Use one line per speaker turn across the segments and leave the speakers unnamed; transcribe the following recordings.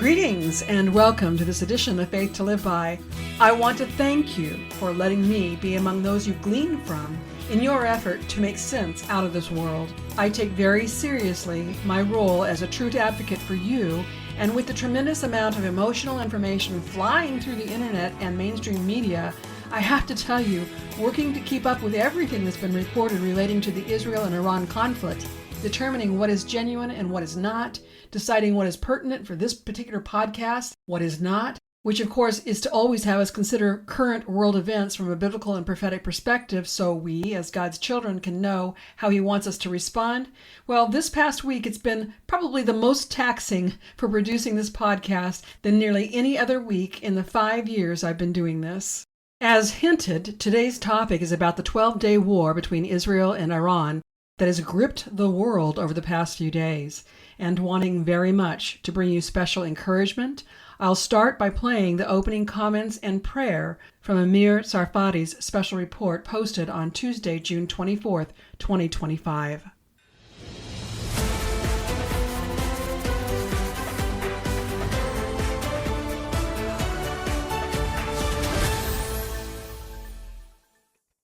Greetings and welcome to this edition of Faith to Live By. I want to thank you for letting me be among those you glean from in your effort to make sense out of this world. I take very seriously my role as a truth advocate for you, and with the tremendous amount of emotional information flying through the internet and mainstream media, I have to tell you, working to keep up with everything that's been reported relating to the Israel and Iran conflict, determining what is genuine and what is not, deciding what is pertinent for this particular podcast, what is not, which of course is to always have us consider current world events from a biblical and prophetic perspective so we, as God's children, can know how He wants us to respond. Well, this past week it's been probably the most taxing for producing this podcast than nearly any other week in the 5 years I've been doing this. As hinted, today's topic is about the 12-day war between Israel and Iran that has gripped the world over the past few days, and wanting very much to bring you special encouragement, I'll start by playing the opening comments and prayer from Amir Sarfati's special report posted on Tuesday, June 24th, 2025.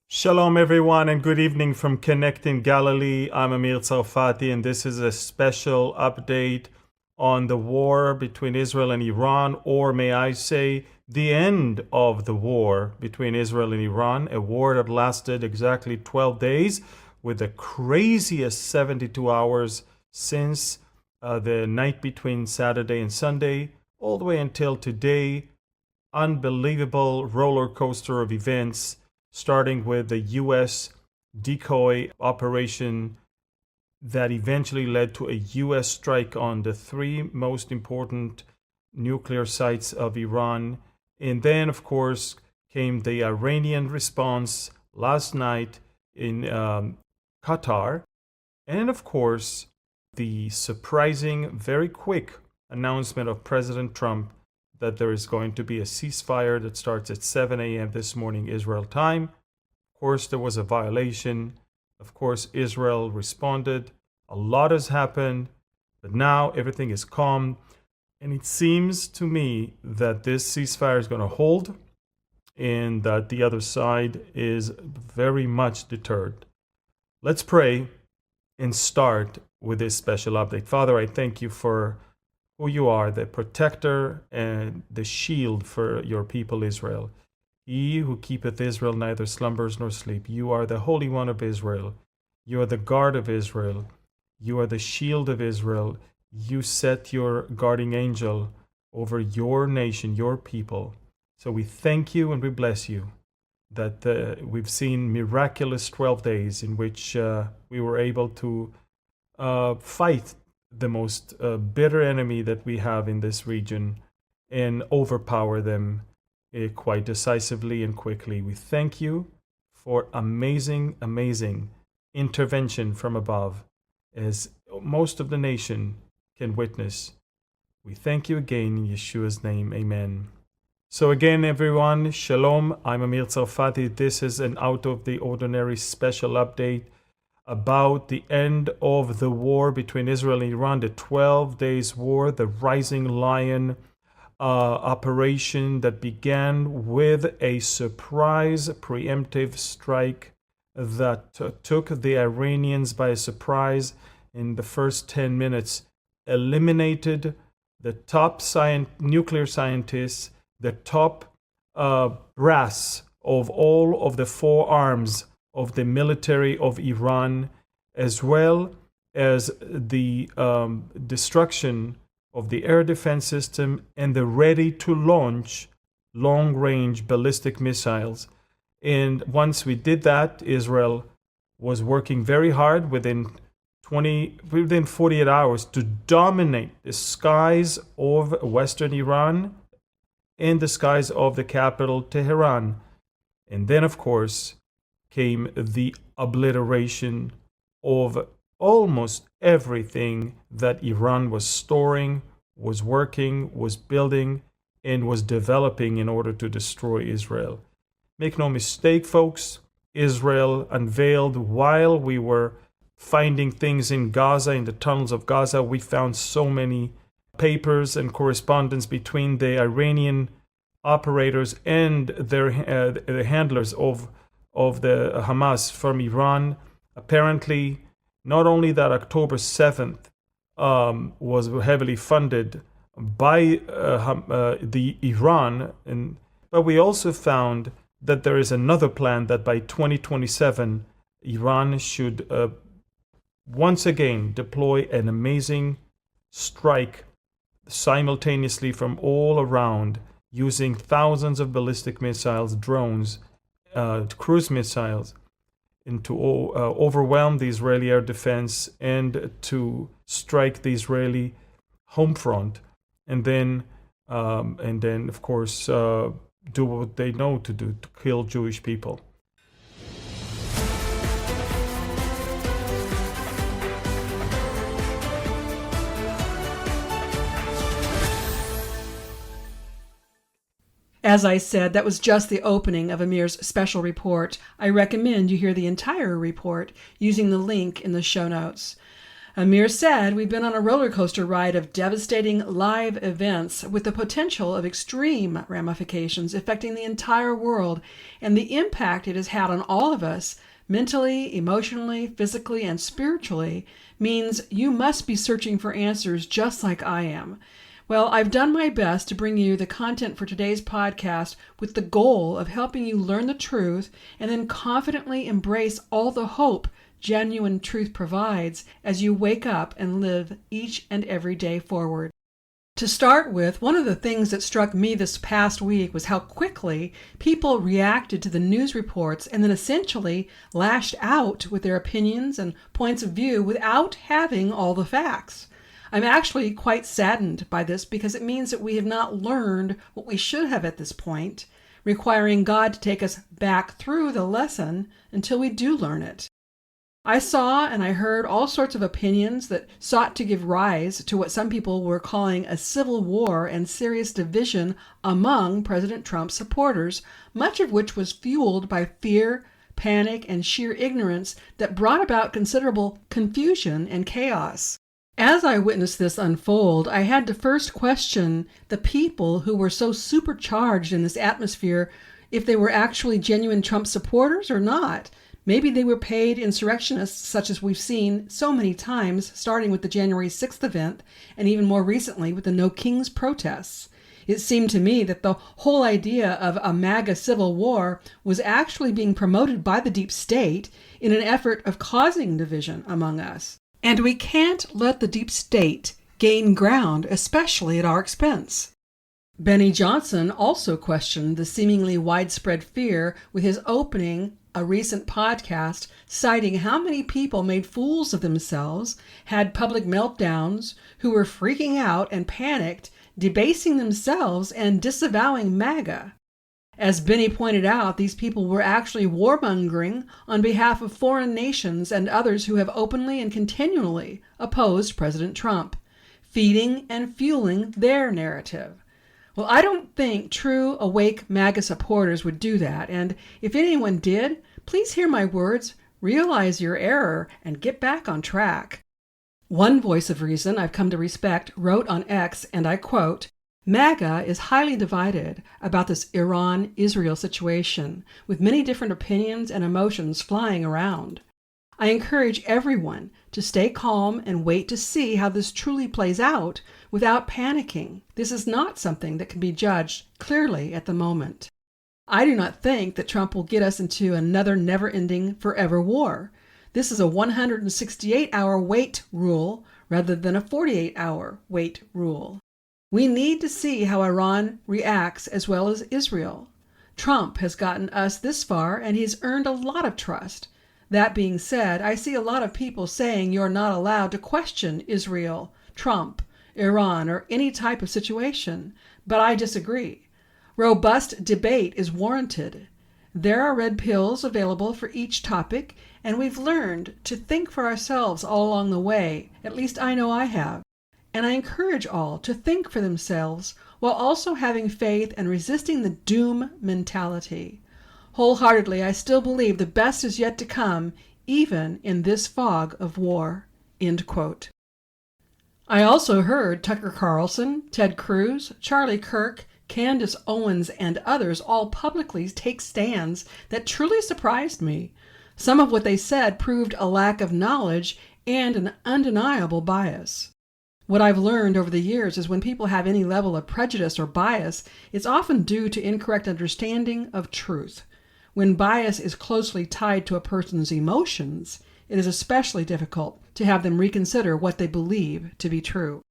Shalom everyone and good evening from Connecting Galilee. I'm Amir Sarfati and this is a special update on the war between Israel and Iran, or may I say the end of the war between Israel and Iran, a war that lasted exactly 12 days with the craziest 72 hours since the night between Saturday and Sunday all the way until today. Unbelievable roller coaster of events, starting with the U.S. decoy operation that eventually led to a U.S. strike on the three most important nuclear sites of Iran. And then, of course, came the Iranian response last night in Qatar. And, of course, the surprising, very quick announcement of President Trump that there is going to be a ceasefire that starts at 7 a.m. this morning, Israel time. Of course, there was a violation. Of course, Israel responded. A lot has happened, but now everything is calm. And it seems to me that this ceasefire is going to hold and that the other side is very much deterred. Let's pray and start with this special update. Father, I thank you for who you are, the protector and the shield for your people Israel. He who keepeth Israel neither slumbers nor sleep. You are the Holy One of Israel. You are the guard of Israel. You are the shield of Israel. You set your guarding angel over your nation, your people. So we thank you and we bless you that we've seen miraculous 12 days in which we were able to fight the most bitter enemy that we have in this region and overpower them quite decisively and quickly. We thank you for amazing, amazing intervention from above, as most of the nation can witness. We thank you again in Yeshua's name. Amen. So again, everyone, shalom. I'm Amir Sarfati. This is an out-of-the-ordinary special update about the end of the war between Israel and Iran, the 12 days war, the Rising Lion operation that began with a surprise preemptive strike that took the Iranians by surprise in the first 10 minutes, eliminated the top nuclear scientists, the top brass of all of the four arms of the military of Iran, as well as the destruction of the air defense system and the ready-to-launch long-range ballistic missiles. And once we did that, Israel was working very hard within 48 hours to dominate the skies of Western Iran and the skies of the capital, Tehran. And then, of course, came the obliteration of almost everything that Iran was storing, was working, was building, and was developing in order to destroy Israel. Make no mistake, folks, Israel unveiled while we were finding things in Gaza, in the tunnels of Gaza. We found so many papers and correspondence between the Iranian operators and the handlers of the Hamas from Iran. Apparently, not only that October 7th was heavily funded by the Iran, but we also found that there is another plan that by 2027, Iran should once again deploy an amazing strike simultaneously from all around, using thousands of ballistic missiles, drones, cruise missiles, and to overwhelm the Israeli air defense and to strike the Israeli home front, and then of course do what they know to do, to kill Jewish people.
As I said, that was just the opening of Amir's special report. I recommend you hear the entire report using the link in the show notes. Amir said, "We've been on a roller coaster ride of devastating live events with the potential of extreme ramifications affecting the entire world, and the impact it has had on all of us, mentally, emotionally, physically, and spiritually, means you must be searching for answers just like I am. Well, I've done my best to bring you the content for today's podcast with the goal of helping you learn the truth and then confidently embrace all the hope genuine truth provides as you wake up and live each and every day forward." To start with, one of the things that struck me this past week was how quickly people reacted to the news reports and then essentially lashed out with their opinions and points of view without having all the facts. I'm actually quite saddened by this because it means that we have not learned what we should have at this point, requiring God to take us back through the lesson until we do learn it. I saw and I heard all sorts of opinions that sought to give rise to what some people were calling a civil war and serious division among President Trump's supporters, much of which was fueled by fear, panic, and sheer ignorance that brought about considerable confusion and chaos. As I witnessed this unfold, I had to first question the people who were so supercharged in this atmosphere if they were actually genuine Trump supporters or not. Maybe they were paid insurrectionists, such as we've seen so many times, starting with the January 6th event and even more recently with the No Kings protests. It seemed to me that the whole idea of a MAGA civil war was actually being promoted by the deep state in an effort of causing division among us. And we can't let the deep state gain ground, especially at our expense. Benny Johnson also questioned the seemingly widespread fear with his opening a recent podcast, citing how many people made fools of themselves, had public meltdowns, who were freaking out and panicked, debasing themselves and disavowing MAGA. As Benny pointed out, these people were actually warmongering on behalf of foreign nations and others who have openly and continually opposed President Trump, feeding and fueling their narrative. Well, I don't think true awake MAGA supporters would do that, and if anyone did, please hear my words, realize your error, and get back on track. One voice of reason I've come to respect wrote on X, and I quote, "MAGA is highly divided about this Iran-Israel situation, with many different opinions and emotions flying around. I encourage everyone to stay calm and wait to see how this truly plays out without panicking. This is not something that can be judged clearly at the moment. I do not think that Trump will get us into another never-ending forever war. This is a 168-hour wait rule rather than a 48-hour wait rule. We need to see how Iran reacts as well as Israel. Trump has gotten us this far and he's earned a lot of trust. That being said, I see a lot of people saying you're not allowed to question Israel, Trump, Iran, or any type of situation, but I disagree. Robust debate is warranted. There are red pills available for each topic, and we've learned to think for ourselves all along the way. At least I know I have. And I encourage all to think for themselves while also having faith and resisting the doom mentality. Wholeheartedly, I still believe the best is yet to come, even in this fog of war." End quote. I also heard Tucker Carlson, Ted Cruz, Charlie Kirk, Candace Owens, and others all publicly take stands that truly surprised me. Some of what they said proved a lack of knowledge and an undeniable bias. What I've learned over the years is when people have any level of prejudice or bias, it's often due to incorrect understanding of truth. When bias is closely tied to a person's emotions, it is especially difficult to have them reconsider what they believe to be true.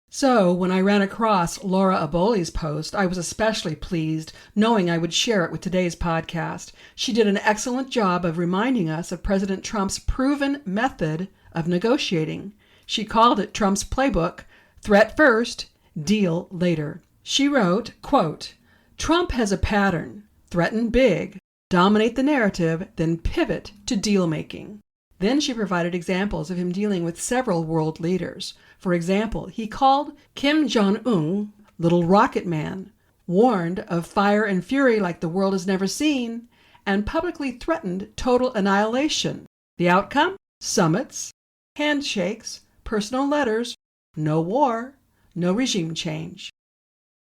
So, when I ran across Laura Aboli's post, I was especially pleased, knowing I would share it with today's podcast. She did an excellent job of reminding us of President Trump's proven method of negotiating. She called it Trump's playbook, threat first, deal later. She wrote, quote, "Trump has a pattern, threaten big, dominate the narrative, then pivot to deal-making." Then she provided examples of him dealing with several world leaders. For example, he called Kim Jong-un Little Rocket Man, warned of fire and fury like the world has never seen, and publicly threatened total annihilation. The outcome? Summits, handshakes, personal letters, no war, no regime change.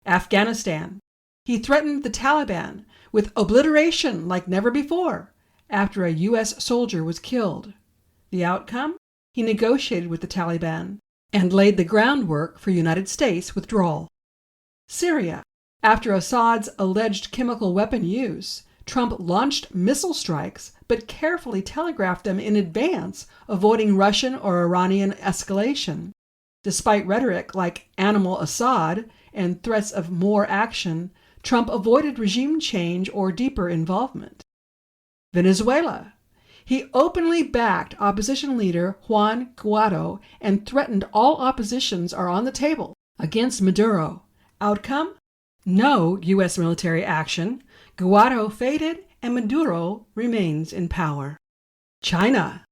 Afghanistan. He threatened the Taliban with obliteration like never before after a U.S. soldier was killed. The outcome? He negotiated with the Taliban and laid the groundwork for United States withdrawal. Syria. After Assad's alleged chemical weapon use, Trump launched missile strikes but carefully telegraphed them in advance, avoiding Russian or Iranian escalation. Despite rhetoric like Animal Assad and threats of more action, Trump avoided regime change or deeper involvement. Venezuela. He openly backed opposition leader Juan Guaido and threatened all oppositions are on the table against Maduro. Outcome? No U.S. military action. Guaido faded and Maduro remains in power. China.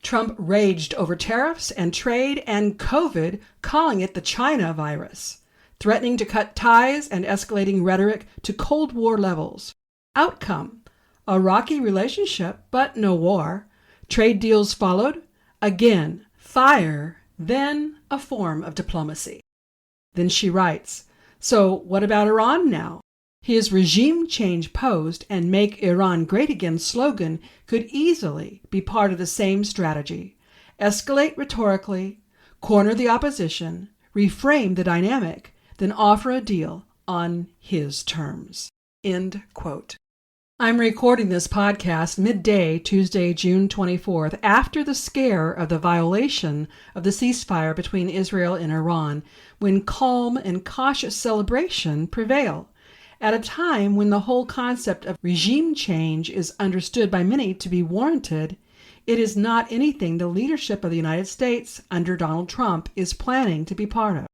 Trump raged over tariffs and trade and COVID, calling it the China virus, threatening to cut ties and escalating rhetoric to Cold War levels. Outcome? A rocky relationship, but no war. Trade deals followed. Again, fire, then a form of diplomacy. Then she writes, so what about Iran now? His regime change post and Make Iran Great Again slogan could easily be part of the same strategy. Escalate rhetorically, corner the opposition, reframe the dynamic, then offer a deal on his terms. End quote. I'm recording this podcast midday, Tuesday, June 24th, after the scare of the violation of the ceasefire between Israel and Iran, when calm and cautious celebration prevail. At a time when the whole concept of regime change is understood by many to be warranted, it is not anything the leadership of the United States under Donald Trump is planning to be part of.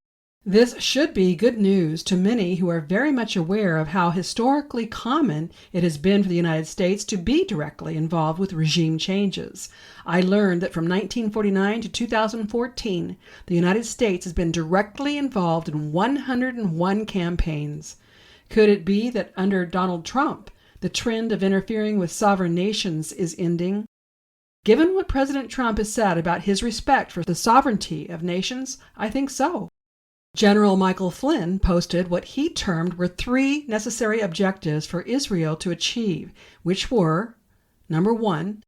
This should be good news to many who are very much aware of how historically common it has been for the United States to be directly involved with regime changes. I learned that from 1949 to 2014, the United States has been directly involved in 101 campaigns. Could it be that under Donald Trump, the trend of interfering with sovereign nations is ending? Given what President Trump has said about his respect for the sovereignty of nations, I think so. General Michael Flynn posted what he termed were 3 necessary objectives for Israel to achieve, which were, number 1,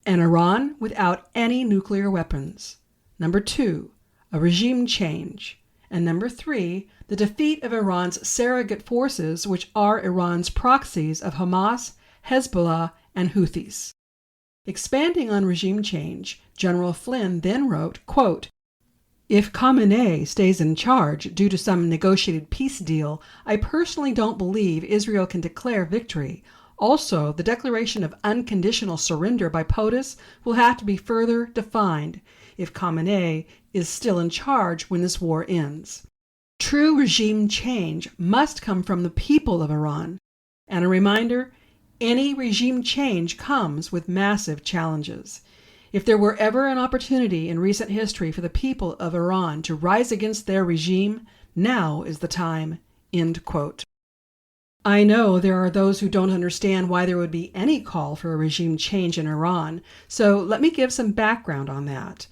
an Iran without any nuclear weapons, number 2, a regime change, and number 3, the defeat of Iran's surrogate forces, which are Iran's proxies of Hamas, Hezbollah, and Houthis. Expanding on regime change, General Flynn then wrote, quote, "If Khamenei stays in charge due to some negotiated peace deal, I personally don't believe Israel can declare victory. Also, the declaration of unconditional surrender by POTUS will have to be further defined if Khamenei is still in charge when this war ends. True regime change must come from the people of Iran. And a reminder, any regime change comes with massive challenges. If there were ever an opportunity in recent history for the people of Iran to rise against their regime, now is the time." End quote. I know there are those who don't understand why there would be any call for a regime change in Iran, so let me give some background on that.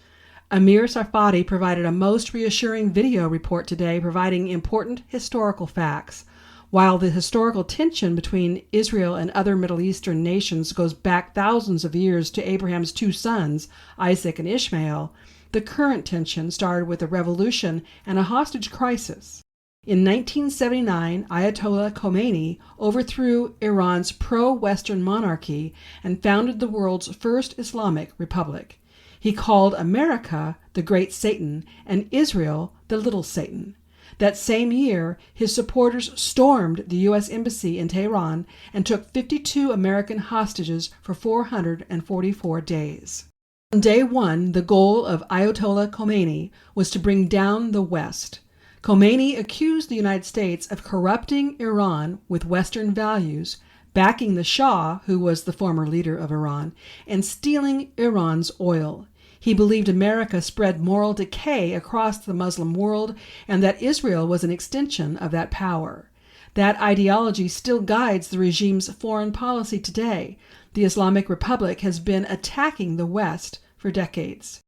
Amir Sarfati provided a most reassuring video report today providing important historical facts. While the historical tension between Israel and other Middle Eastern nations goes back thousands of years to Abraham's two sons, Isaac and Ishmael, the current tension started with a revolution and a hostage crisis. In 1979, Ayatollah Khomeini overthrew Iran's pro-Western monarchy and founded the world's first Islamic republic. He called America the Great Satan and Israel the Little Satan. That same year, his supporters stormed the U.S. Embassy in Tehran and took 52 American hostages for 444 days. On day one, the goal of Ayatollah Khomeini was to bring down the West. Khomeini accused the United States of corrupting Iran with Western values, backing the Shah, who was the former leader of Iran, and stealing Iran's oil. He believed America spread moral decay across the Muslim world and that Israel was an extension of that power. That ideology still guides the regime's foreign policy today. The Islamic Republic has been attacking the West for decades.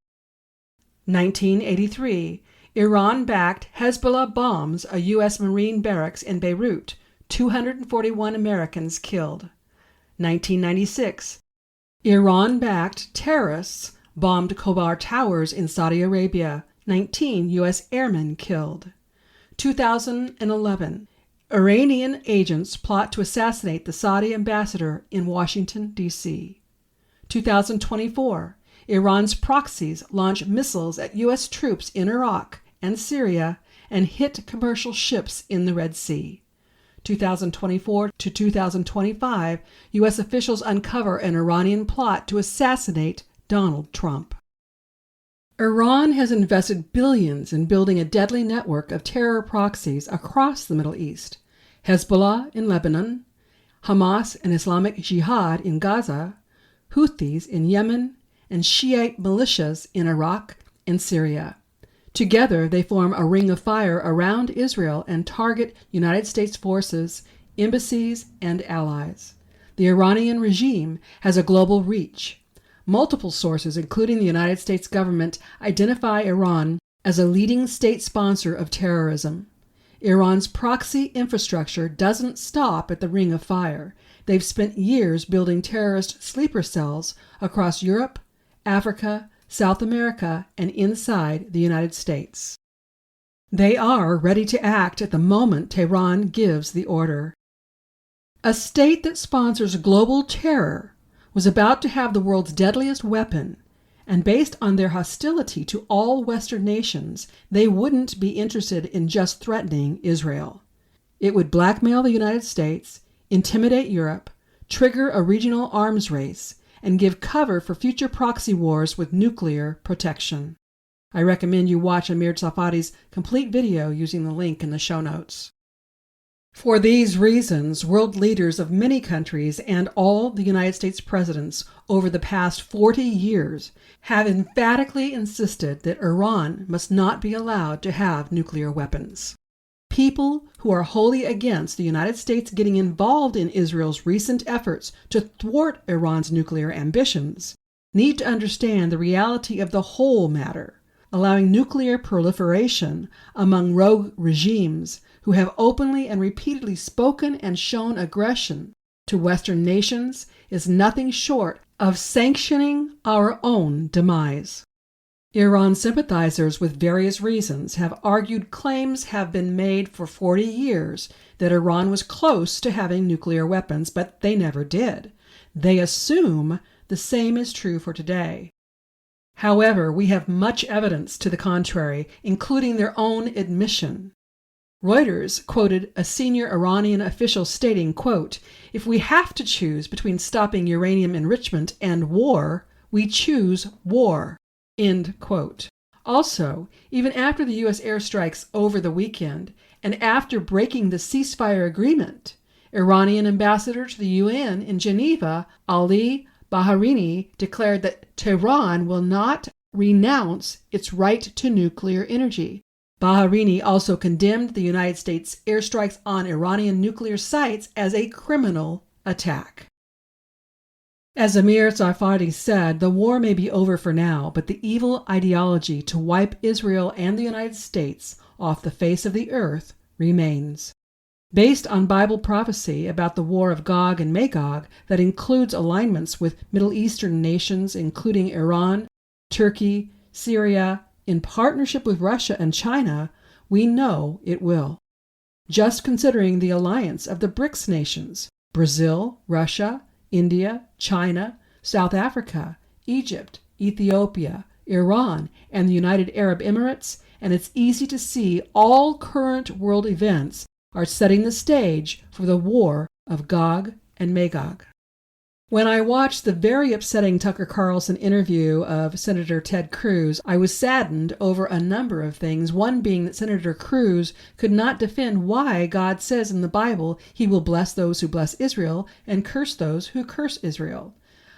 1983. Iran-backed Hezbollah bombs a U.S. Marine barracks in Beirut. 241 Americans killed. 1996. Iran-backed terrorists bombed Khobar Towers in Saudi Arabia. 19 U.S. airmen killed. 2011. Iranian agents plot to assassinate the Saudi ambassador in Washington, D.C. 2024. Iran's proxies launch missiles at U.S. troops in Iraq and Syria and hit commercial ships in the Red Sea. 2024 to 2025, U.S. officials uncover an Iranian plot to assassinate Donald Trump. Iran has invested billions in building a deadly network of terror proxies across the Middle East. Hezbollah in Lebanon, Hamas and Islamic Jihad in Gaza, Houthis in Yemen, and Shiite militias in Iraq and Syria. Together, they form a ring of fire around Israel and target United States forces, embassies, and allies. The Iranian regime has a global reach. Multiple sources, including the United States government, identify Iran as a leading state sponsor of terrorism. Iran's proxy infrastructure doesn't stop at the ring of fire. They've spent years building terrorist sleeper cells across Europe, Africa, South America, and inside the United States. They are ready to act at the moment Tehran gives the order. A state that sponsors global terror was about to have the world's deadliest weapon, and based on their hostility to all Western nations, they wouldn't be interested in just threatening Israel. It would blackmail the United States, intimidate Europe, trigger a regional arms race, and give cover for future proxy wars with nuclear protection. I recommend you watch Amir Tsarfati's complete video using the link in the show notes. For these reasons, world leaders of many countries and all the United States presidents over the past 40 years have emphatically insisted that Iran must not be allowed to have nuclear weapons. People who are wholly against the United States getting involved in Israel's recent efforts to thwart Iran's nuclear ambitions need to understand the reality of the whole matter. Allowing nuclear proliferation among rogue regimes who have openly and repeatedly spoken and shown aggression to Western nations is nothing short of sanctioning our own demise. Iran sympathizers with various reasons have argued claims have been made for 40 years that Iran was close to having nuclear weapons, but they never did. They assume the same is true for today. However, we have much evidence to the contrary, including their own admission. Reuters quoted a senior Iranian official stating, quote, "If we have to choose between stopping uranium enrichment and war, we choose war." End quote. Also, even after the U.S. airstrikes over the weekend, and after breaking the ceasefire agreement, Iranian ambassador to the UN in Geneva, Ali Bahraini, declared that Tehran will not renounce its right to nuclear energy. Bahraini also condemned the United States airstrikes on Iranian nuclear sites as a criminal attack. As Amir Tsarfati said, the war may be over for now, but the evil ideology to wipe Israel and the United States off the face of the earth remains. Based on Bible prophecy about the war of Gog and Magog that includes alignments with Middle Eastern nations including Iran, Turkey, Syria, in partnership with Russia and China, we know it will. Just considering the alliance of the BRICS nations, Brazil, Russia, India, China, South Africa, Egypt, Ethiopia, Iran, and the United Arab Emirates, and it's easy to see all current world events are setting the stage for the war of Gog and Magog. When I watched the very upsetting Tucker Carlson interview of Senator Ted Cruz, I was saddened over a number of things, one being that Senator Cruz could not defend why God says in the Bible he will bless those who bless Israel and curse those who curse Israel.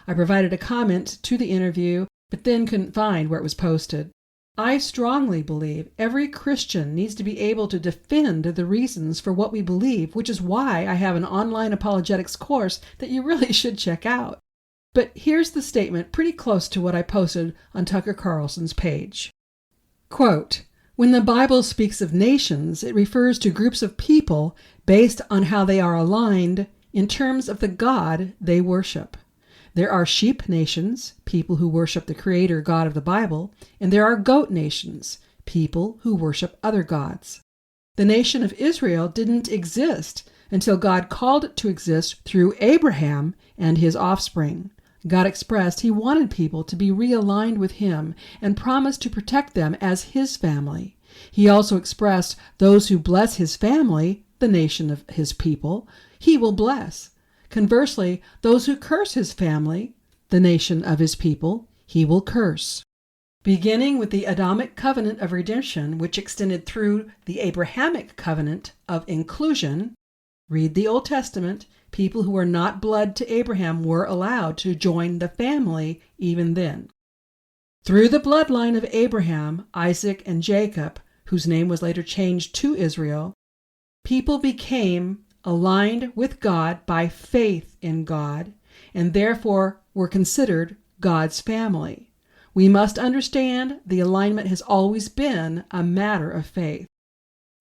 I provided a comment to the interview, but then couldn't find where it was posted. I strongly believe every Christian needs to be able to defend the reasons for what we believe, which is why I have an online apologetics course that you really should check out. But here's the statement pretty close to what I posted on Tucker Carlson's page. Quote, "When the Bible speaks of nations, it refers to groups of people based on how they are aligned in terms of the God they worship. There are sheep nations, people who worship the creator God of the Bible, and there are goat nations, people who worship other gods. The nation of Israel didn't exist until God called it to exist through Abraham and his offspring. God expressed he wanted people to be realigned with him and promised to protect them as his family. He also expressed those who bless his family, the nation of his people, he will bless. Conversely, those who curse his family, the nation of his people, he will curse." Beginning with the Adamic covenant of redemption, which extended through the Abrahamic covenant of inclusion, read the Old Testament, people who were not blood to Abraham were allowed to join the family even then. Through the bloodline of Abraham, Isaac, and Jacob, whose name was later changed to Israel, people became aligned with God by faith in God, and therefore were considered God's family. We must understand the alignment has always been a matter of faith.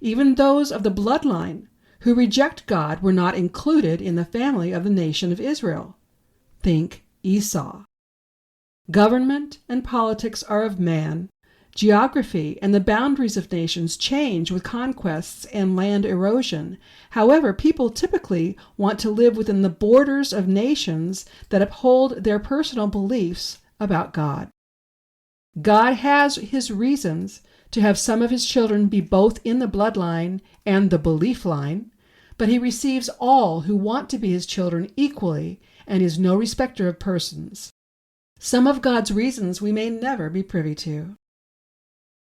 Even those of the bloodline who reject God were not included in the family of the nation of Israel. Think Esau. Government and politics are of man. Geography and the boundaries of nations change with conquests and land erosion. However, people typically want to live within the borders of nations that uphold their personal beliefs about God. God has his reasons to have some of his children be both in the bloodline and the belief line, but he receives all who want to be his children equally and is no respecter of persons. Some of God's reasons we may never be privy to.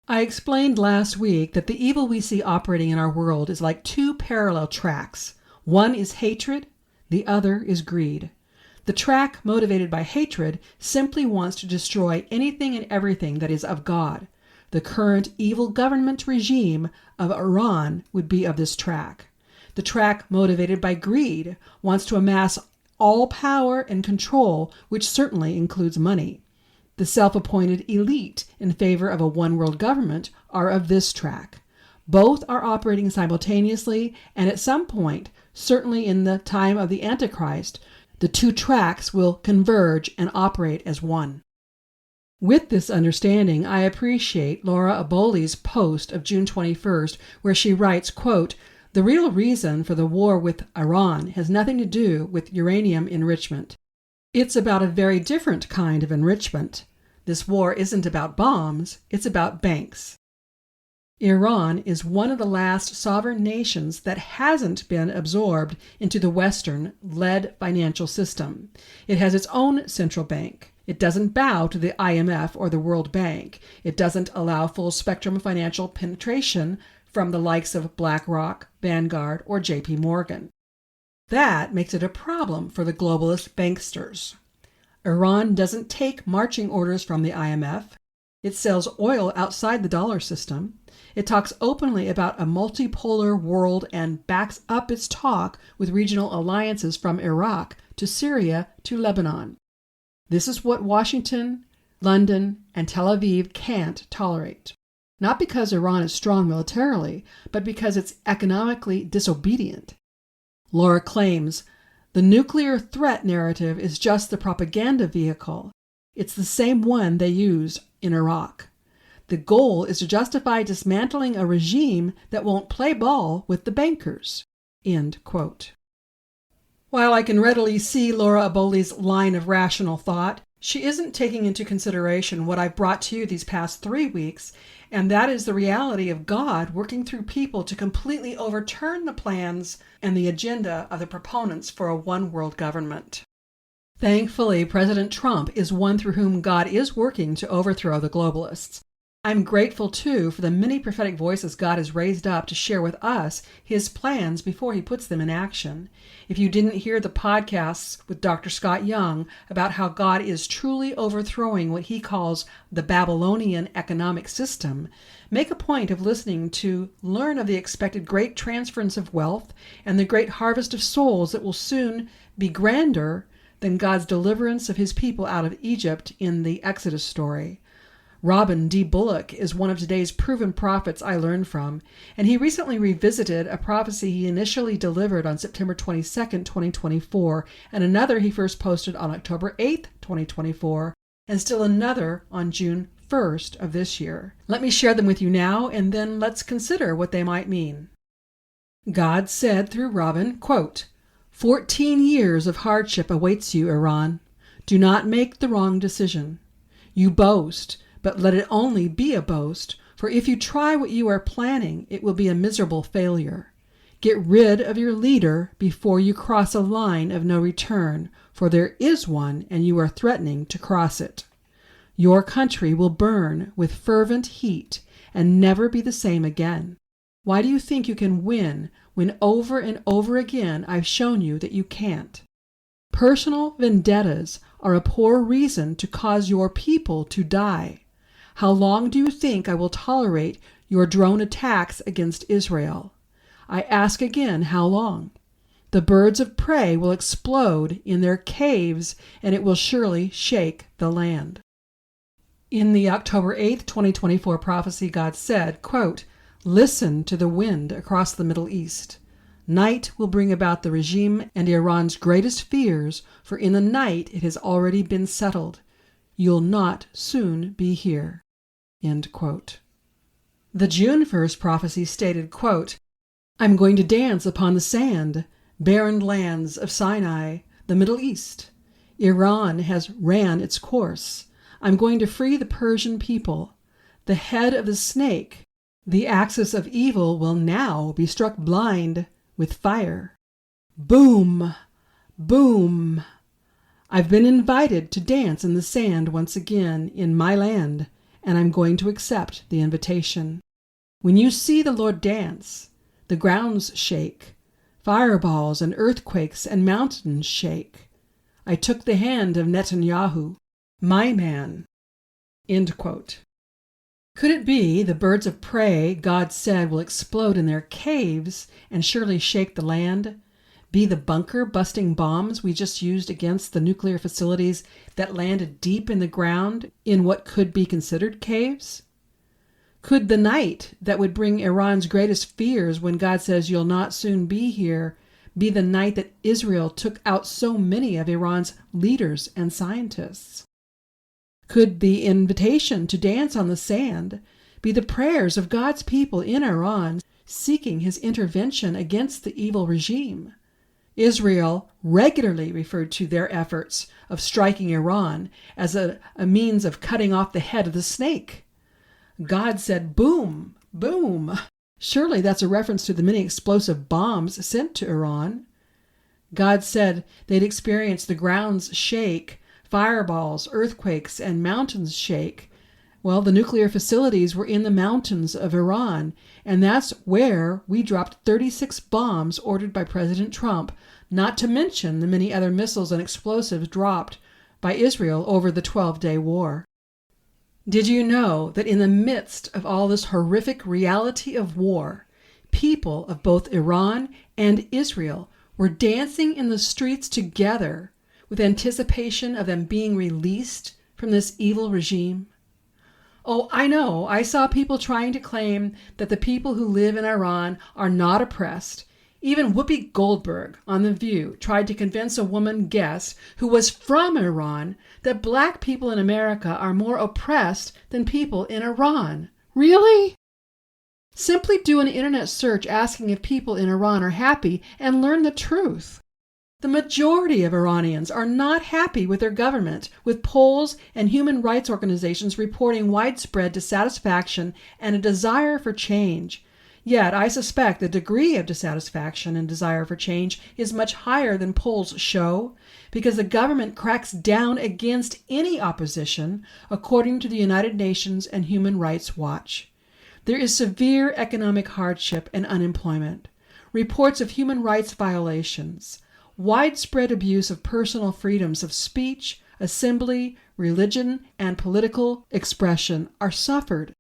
I explained last week that the evil we see operating in our world is like two parallel tracks. One is hatred, the other is greed. The track motivated by hatred simply wants to destroy anything and everything that is of God. The current evil government regime of Iran would be of this track. The track motivated by greed wants to amass all power and control, which certainly includes money. The self-appointed elite in favor of a one-world government are of this track. Both are operating simultaneously, and at some point, certainly in the time of the Antichrist, the two tracks will converge and operate as one. With this understanding, I appreciate Laura Aboli's post of June 21st, where she writes, quote, "The real reason for the war with Iran has nothing to do with uranium enrichment. It's about a very different kind of enrichment. This war isn't about bombs, it's about banks." Iran is one of the last sovereign nations that hasn't been absorbed into the Western-led financial system. It has its own central bank. It doesn't bow to the IMF or the World Bank. It doesn't allow full-spectrum financial penetration from the likes of BlackRock, Vanguard, or JP Morgan. That makes it a problem for the globalist banksters. Iran doesn't take marching orders from the IMF. It sells oil outside the dollar system. It talks openly about a multipolar world and backs up its talk with regional alliances from Iraq to Syria to Lebanon. This is what Washington, London, and Tel Aviv can't tolerate. Not because Iran is strong militarily, but because it's economically disobedient. Laura claims the nuclear threat narrative is just the propaganda vehicle. It's the same one they use in Iraq. The goal is to justify dismantling a regime that won't play ball with the bankers. End quote. While I can readily see Laura Aboli's line of rational thought, she isn't taking into consideration what I've brought to you these past 3 weeks, and that is the reality of God working through people to completely overturn the plans and the agenda of the proponents for a one-world government. Thankfully, President Trump is one through whom God is working to overthrow the globalists. I'm grateful, too, for the many prophetic voices God has raised up to share with us his plans before he puts them in action. If you didn't hear the podcasts with Dr. Scott Young about how God is truly overthrowing what he calls the Babylonian economic system, make a point of listening to learn of the expected great transference of wealth and the great harvest of souls that will soon be grander than God's deliverance of his people out of Egypt in the Exodus story. Robin D. Bullock is one of today's proven prophets I learned from, and he recently revisited a prophecy he initially delivered on September 22, 2024, and another he first posted on October 8, 2024, and still another on June 1st of this year. Let me share them with you now, and then let's consider what they might mean. God said through Robin, quote, 14 years of hardship awaits you, Iran. Do not make the wrong decision. You boast, but let it only be a boast, for if you try what you are planning, it will be a miserable failure. Get rid of your leader before you cross a line of no return, for there is one, and you are threatening to cross it. Your country will burn with fervent heat and never be the same again. Why do you think you can win when over and over again I've shown you that you can't? Personal vendettas are a poor reason to cause your people to die. How long do you think I will tolerate your drone attacks against Israel? I ask again, how long? The birds of prey will explode in their caves, and it will surely shake the land. In the October 8, 2024 prophecy, God said, quote, listen to the wind across the Middle East. Night will bring about the regime and Iran's greatest fears, for in the night it has already been settled. You'll not soon be here. End quote. The June 1st prophecy stated, quote, I'm going to dance upon the sand, barren lands of Sinai, the Middle East. Iran has ran its course. I'm going to free the Persian people. The head of the snake, the axis of evil, will now be struck blind with fire. Boom! Boom! I've been invited to dance in the sand once again in my land, and I'm going to accept the invitation. When you see the Lord dance, the grounds shake, fireballs and earthquakes and mountains shake. I took the hand of Netanyahu, my man. End quote. Could it be the birds of prey God said will explode in their caves and surely shake the land? Be the bunker-busting bombs we just used against the nuclear facilities that landed deep in the ground in what could be considered caves? Could the night that would bring Iran's greatest fears when God says you'll not soon be here be the night that Israel took out so many of Iran's leaders and scientists? Could the invitation to dance on the sand be the prayers of God's people in Iran seeking his intervention against the evil regime? Israel regularly referred to their efforts of striking Iran as a means of cutting off the head of the snake. God said, boom, boom. Surely that's a reference to the many explosive bombs sent to Iran. God said they'd experience the grounds shake, fireballs, earthquakes, and mountains shake. Well, the nuclear facilities were in the mountains of Iran, and that's where we dropped 36 bombs ordered by President Trump, not to mention the many other missiles and explosives dropped by Israel over the 12-day war. Did you know that in the midst of all this horrific reality of war, people of both Iran and Israel were dancing in the streets together with anticipation of them being released from this evil regime? Oh, I know, I saw people trying to claim that the people who live in Iran are not oppressed. Even Whoopi Goldberg on The View tried to convince a woman guest who was from Iran that black people in America are more oppressed than people in Iran. Really? Simply do an internet search asking if people in Iran are happy and learn the truth. The majority of Iranians are not happy with their government, with polls and human rights organizations reporting widespread dissatisfaction and a desire for change. Yet, I suspect the degree of dissatisfaction and desire for change is much higher than polls show, because the government cracks down against any opposition, according to the United Nations and Human Rights Watch. There is severe economic hardship and unemployment, reports of human rights violations, widespread abuse of personal freedoms of speech, assembly, religion, and political expression are suffered.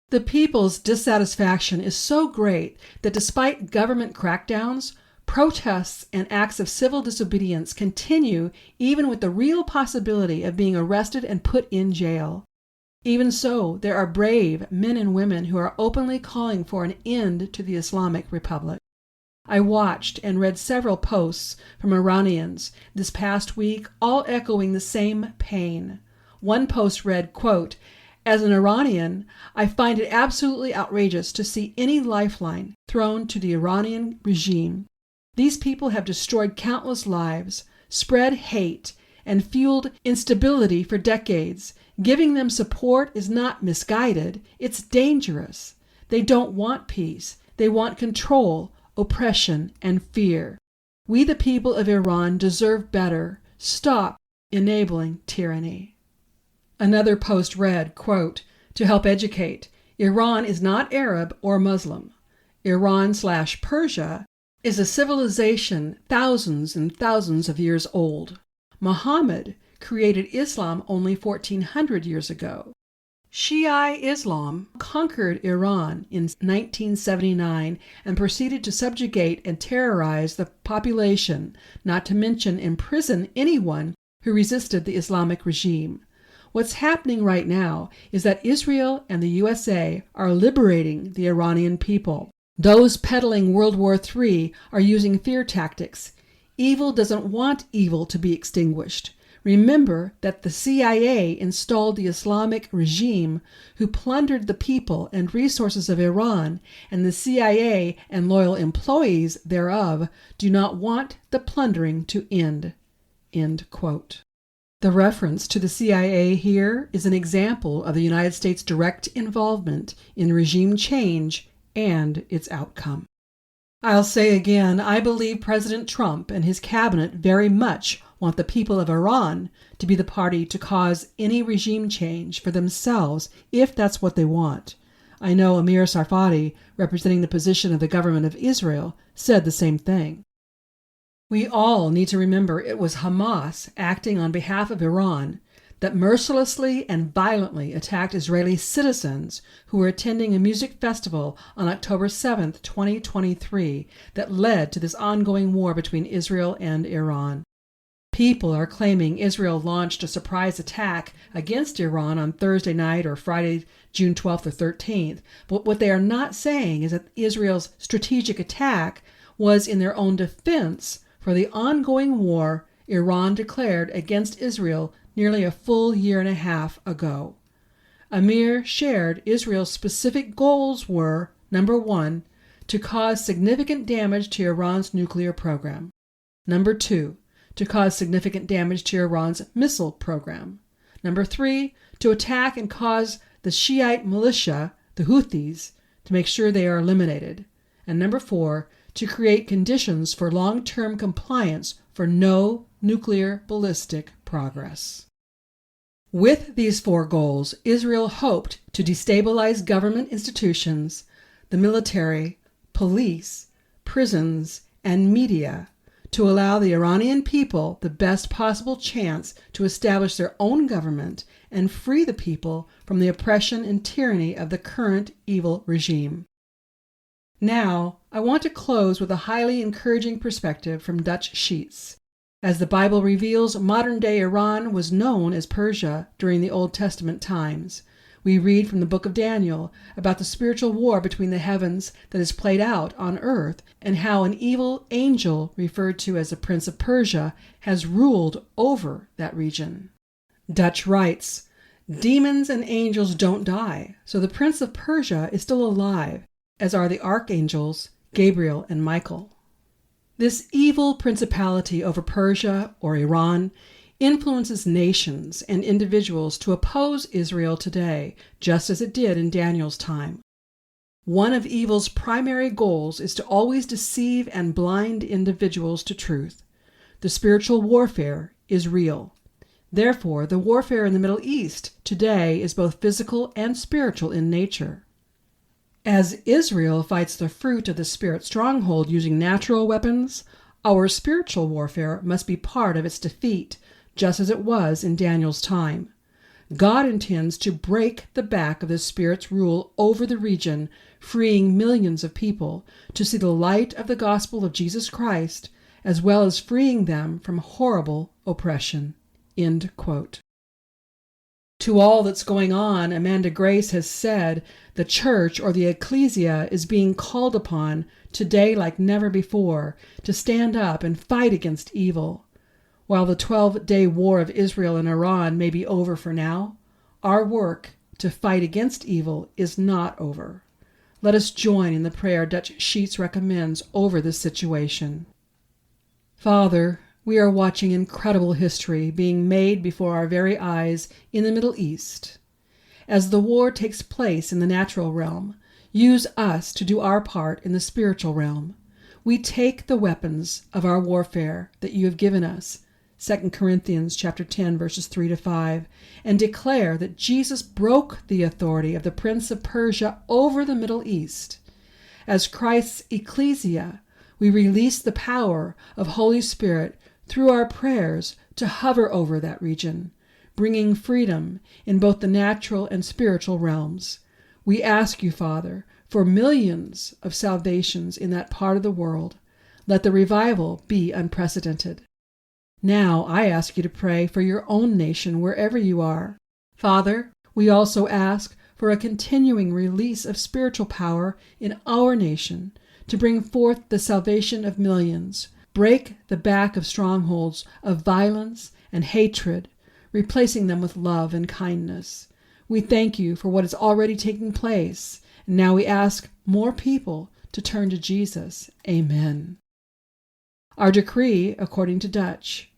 The people's dissatisfaction is so great that despite government crackdowns, protests and acts of civil disobedience continue even with the real possibility of being arrested and put in jail. Even so, there are brave men and women who are openly calling for an end to the Islamic Republic. I watched and read several posts from Iranians this past week, all echoing the same pain. One post read, quote, "As an Iranian, I find it absolutely outrageous to see any lifeline thrown to the Iranian regime. These people have destroyed countless lives, spread hate, and fueled instability for decades. Giving them support is not misguided, it's dangerous. They don't want peace. They want control, oppression, and fear. We, the people of Iran, deserve better. Stop enabling tyranny." Another post read, quote, "To help educate, Iran is not Arab or Muslim. Iran/Persia is a civilization thousands and thousands of years old. Muhammad created Islam only 1400 years ago. Shia Islam conquered Iran in 1979 and proceeded to subjugate and terrorize the population, not to mention imprison anyone who resisted the Islamic regime. What's happening right now is that Israel and the USA are liberating the Iranian people. Those peddling World War III are using fear tactics. Evil doesn't want evil to be extinguished. Remember that the CIA installed the Islamic regime who plundered the people and resources of Iran, and the CIA and loyal employees thereof do not want the plundering to end." End quote. The reference to the CIA here is an example of the United States' direct involvement in regime change and its outcome. I'll say again, I believe President Trump and his cabinet very much want the people of Iran to be the party to cause any regime change for themselves if that's what they want. I know Amir Tsarfati, representing the position of the government of Israel, said the same thing. We all need to remember it was Hamas acting on behalf of Iran that mercilessly and violently attacked Israeli citizens who were attending a music festival on October 7, 2023, that led to this ongoing war between Israel and Iran. People are claiming Israel launched a surprise attack against Iran on Thursday night or Friday, June 12th or 13th, but what they are not saying is that Israel's strategic attack was in their own defense for the ongoing war Iran declared against Israel nearly a full year and a half ago. Amir shared Israel's specific goals were, number 1, to cause significant damage to Iran's nuclear program. Number 2, to cause significant damage to Iran's missile program. Number 3, to attack and cause the Shiite militia, the Houthis, to make sure they are eliminated. And number 4, to create conditions for long-term compliance for no nuclear ballistic progress. With these 4 goals, Israel hoped to destabilize government institutions, the military, police, prisons, and media, to allow the Iranian people the best possible chance to establish their own government and free the people from the oppression and tyranny of the current evil regime. Now, I want to close with a highly encouraging perspective from Dutch Sheets. As the Bible reveals, modern-day Iran was known as Persia during the Old Testament times. We read from the book of Daniel about the spiritual war between the heavens that is played out on earth, and how an evil angel, referred to as the Prince of Persia, has ruled over that region. Dutch writes, "Demons and angels don't die, so the Prince of Persia is still alive, as are the archangels Gabriel and Michael." This evil principality over Persia, or Iran, influences nations and individuals to oppose Israel today, just as it did in Daniel's time. One of evil's primary goals is to always deceive and blind individuals to truth. The spiritual warfare is real. Therefore, the warfare in the Middle East today is both physical and spiritual in nature. As Israel fights the fruit of the Spirit stronghold using natural weapons, our spiritual warfare must be part of its defeat, just as it was in Daniel's time. God intends to break the back of the Spirit's rule over the region, freeing millions of people to see the light of the gospel of Jesus Christ, as well as freeing them from horrible oppression. End quote. To all that's going on, Amanda Grace has said, the church or the ecclesia is being called upon today like never before to stand up and fight against evil. While the 12-day war of Israel and Iran may be over for now, our work to fight against evil is not over. Let us join in the prayer Dutch Sheets recommends over this situation. Father, we are watching incredible history being made before our very eyes in the Middle East. As the war takes place in the natural realm, use us to do our part in the spiritual realm. We take the weapons of our warfare that you have given us, 2 Corinthians chapter 10, verses 3-5, and declare that Jesus broke the authority of the Prince of Persia over the Middle East. As Christ's ecclesia, we release the power of Holy Spirit through our prayers to hover over that region, bringing freedom in both the natural and spiritual realms. We ask you, Father, for millions of salvations in that part of the world. Let the revival be unprecedented. Now I ask you to pray for your own nation wherever you are. Father, we also ask for a continuing release of spiritual power in our nation to bring forth the salvation of millions. Break the back of strongholds of violence and hatred, replacing them with love and kindness. We thank you for what is already taking place, and now we ask more people to turn to Jesus. Amen. Our decree, according to Dutch.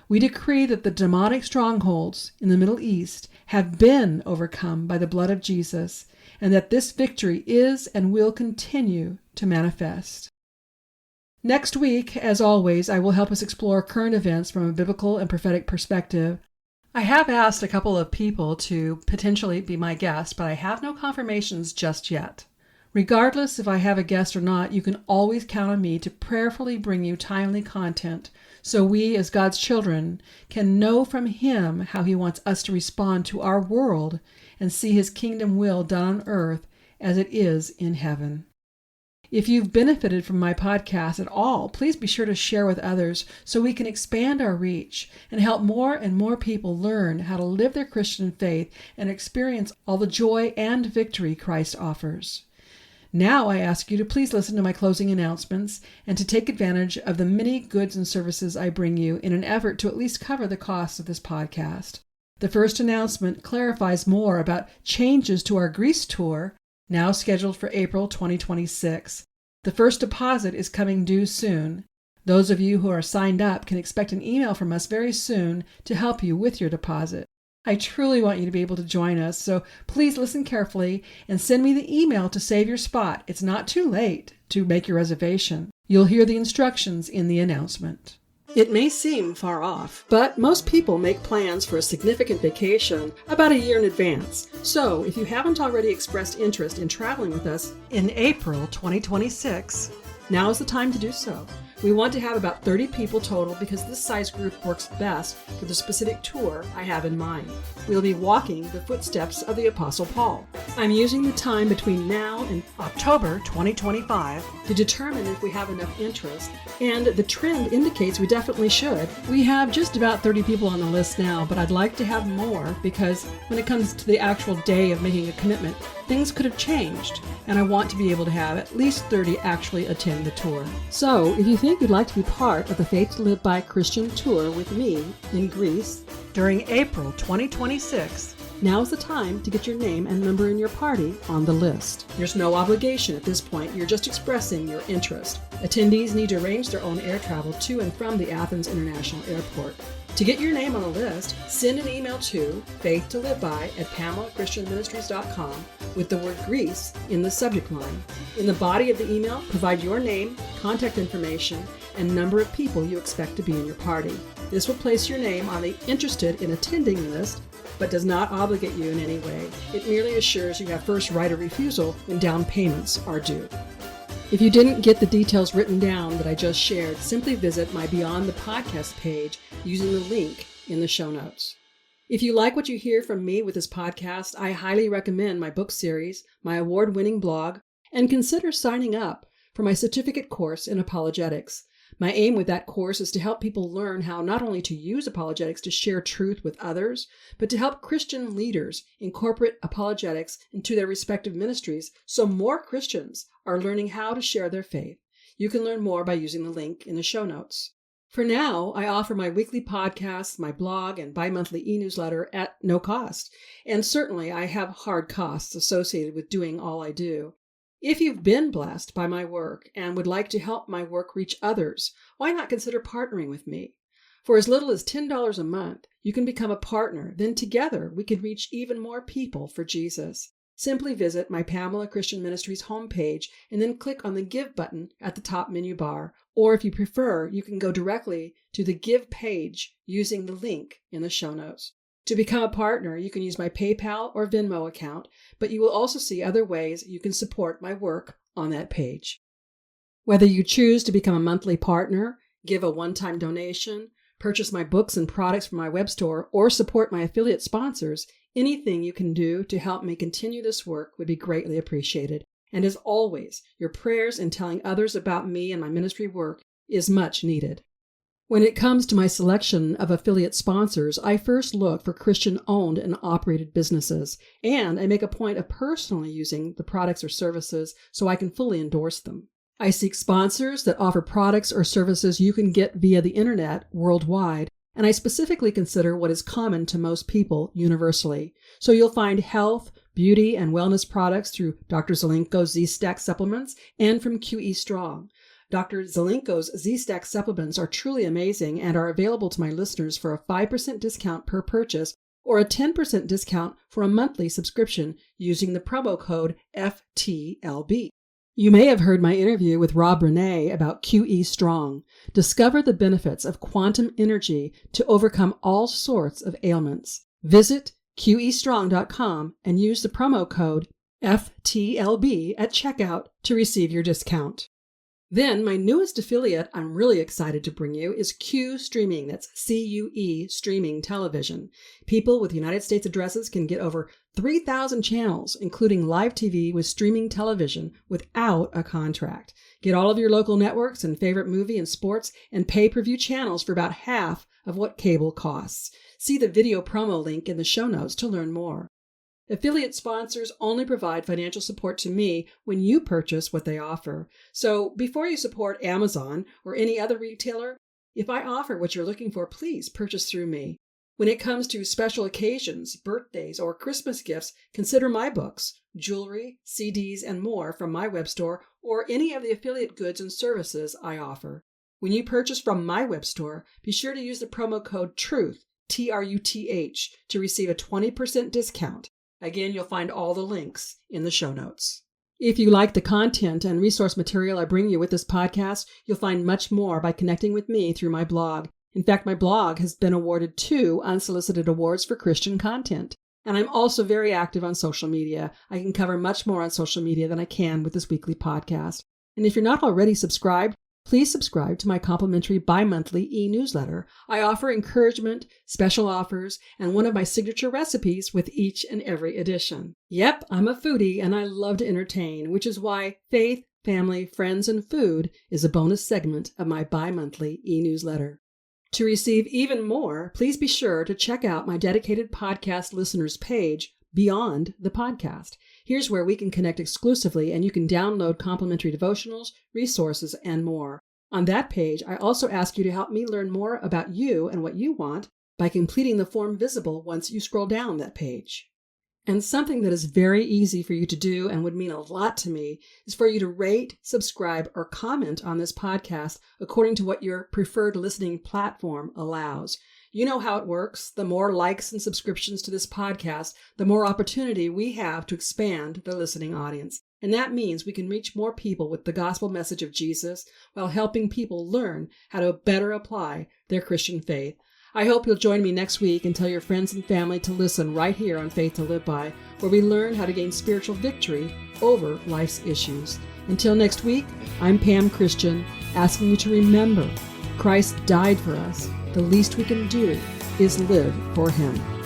We decree that the demonic strongholds in the Middle East have been overcome by the blood of Jesus, and that this victory is and will continue to manifest. Next week, as always, I will help us explore current events from a biblical and prophetic perspective. I have asked a couple of people to potentially be my guest, but I have no confirmations just yet. Regardless if I have a guest or not, you can always count on me to prayerfully bring you timely content so we, as God's children, can know from Him how He wants us to respond to our world and see His kingdom will done on earth as it is in heaven. If you've benefited from my podcast at all, please be sure to share with others so we can expand our reach and help more and more people learn how to live their Christian faith and experience all the joy and victory Christ offers. Now I ask you to please listen to my closing announcements and to take advantage of the many goods and services I bring you in an effort to at least cover the cost of this podcast. The first announcement clarifies more about changes to our Greece tour, now scheduled for April 2026. The first deposit is coming due soon. Those of you who are signed up can expect an email from us very soon to help you with your deposit. I truly want you to be able to join us, so please listen carefully and send me the email to save your spot. It's not too late to make your reservation. You'll hear the instructions in the announcement. It may seem far off, but most people make plans for a significant vacation about a year in advance. So if you haven't already expressed interest in traveling with us in April 2026, now is the time to do so. We want to have about 30 people total because this size group works best for the specific tour I have in mind. We'll be walking the footsteps of the Apostle Paul. I'm using the time between now and October 2025 to determine if we have enough interest, and the trend indicates we definitely should. We have just about 30 people on the list now, but I'd like to have more because when it comes to the actual day of making a commitment, things could have changed, and I want to be able to have at least 30 actually attend the tour. So, if you think you'd like to be part of the Faith to Live By Christian tour with me in Greece
during April 2026,
now's the time to get your name and number in your party on the list. There's no obligation at this point, you're just expressing your interest. Attendees need to arrange their own air travel to and from the Athens International Airport. To get your name on the list, send an email to faithtoliveby@PamelaChristianMinistries.com with the word Greece in the subject line. In the body of the email, provide your name, contact information, and number of people you expect to be in your party. This will place your name on the interested in attending list, but does not obligate you in any way. It merely assures you have first right of refusal when down payments are due. If you didn't get the details written down that I just shared, simply visit my Beyond the Podcast page using the link in the show notes. If you like what you hear from me with this podcast, I highly recommend my book series, my award-winning blog, and consider signing up for my certificate course in apologetics. My aim with that course is to help people learn how not only to use apologetics to share truth with others, but to help Christian leaders incorporate apologetics into their respective ministries so more Christians are learning how to share their faith. You can learn more by using the link in the show notes. For now, I offer my weekly podcasts, my blog, and bi-monthly e-newsletter at no cost. And certainly I have hard costs associated with doing all I do. If you've been blessed by my work and would like to help my work reach others, why not consider partnering with me? For as little as $10 a month, you can become a partner. Then together we can reach even more people for Jesus. Simply visit my Pamela Christian Ministries homepage and then click on the Give button at the top menu bar. Or if you prefer, you can go directly to the Give page using the link in the show notes. To become a partner, you can use my PayPal or Venmo account, but you will also see other ways you can support my work on that page. Whether you choose to become a monthly partner, give a one-time donation, purchase my books and products from my web store, or support my affiliate sponsors, anything you can do to help me continue this work would be greatly appreciated. And as always, your prayers and telling others about me and my ministry work is much needed. When it comes to my selection of affiliate sponsors, I first look for Christian-owned and operated businesses, and I make a point of personally using the products or services so I can fully endorse them. I seek sponsors that offer products or services you can get via the internet worldwide, and I specifically consider what is common to most people universally. So you'll find health, beauty, and wellness products through Dr. Zelenko's Z-Stack supplements and from QE Strong. Dr. Zelenko's Z-Stack supplements are truly amazing and are available to my listeners for a 5% discount per purchase or a 10% discount for a monthly subscription using the promo code FTLB. You may have heard my interview with Rob Renee about QE Strong. Discover the benefits of quantum energy to overcome all sorts of ailments. Visit QEstrong.com and use the promo code FTLB at checkout to receive your discount. Then my newest affiliate I'm really excited to bring you is Q Streaming. That's CUE Streaming Television. People with United States addresses can get over 3,000 channels, including live TV with streaming television without a contract. Get all of your local networks and favorite movie and sports and pay-per-view channels for about half of what cable costs. See the video promo link in the show notes to learn more. Affiliate sponsors only provide financial support to me when you purchase what they offer. So before you support Amazon or any other retailer, if I offer what you're looking for, please purchase through me. When it comes to special occasions, birthdays, or Christmas gifts, consider my books, jewelry, CDs, and more from my web store or any of the affiliate goods and services I offer. When you purchase from my web store, be sure to use the promo code TRUTH, TRUTH, to receive a 20% discount. Again, you'll find all the links in the show notes. If you like the content and resource material I bring you with this podcast, you'll find much more by connecting with me through my blog. In fact, my blog has been awarded 2 unsolicited awards for Christian content. And I'm also very active on social media. I can cover much more on social media than I can with this weekly podcast. And if you're not already subscribed, Please subscribe to my complimentary bi-monthly e-newsletter. I offer encouragement, special offers, and one of my signature recipes with each and every edition. Yep, I'm a foodie and I love to entertain, which is why Faith, Family, Friends, and Food is a bonus segment of my bi-monthly e-newsletter. To receive even more, please be sure to check out my dedicated podcast listeners page, Beyond the Podcast. Here's where we can connect exclusively and you can download complimentary devotionals, resources, and more. On that page, I also ask you to help me learn more about you and what you want by completing the form visible once you scroll down that page. And something that is very easy for you to do and would mean a lot to me is for you to rate, subscribe, or comment on this podcast according to what your preferred listening platform allows. You know how it works. The more likes and subscriptions to this podcast, the more opportunity we have to expand the listening audience. And that means we can reach more people with the gospel message of Jesus while helping people learn how to better apply their Christian faith. I hope you'll join me next week and tell your friends and family to listen right here on Faith to Live By, where we learn how to gain spiritual victory over life's issues. Until next week, I'm Pam Christian, asking you to remember Christ died for us. The least we can do is live for Him.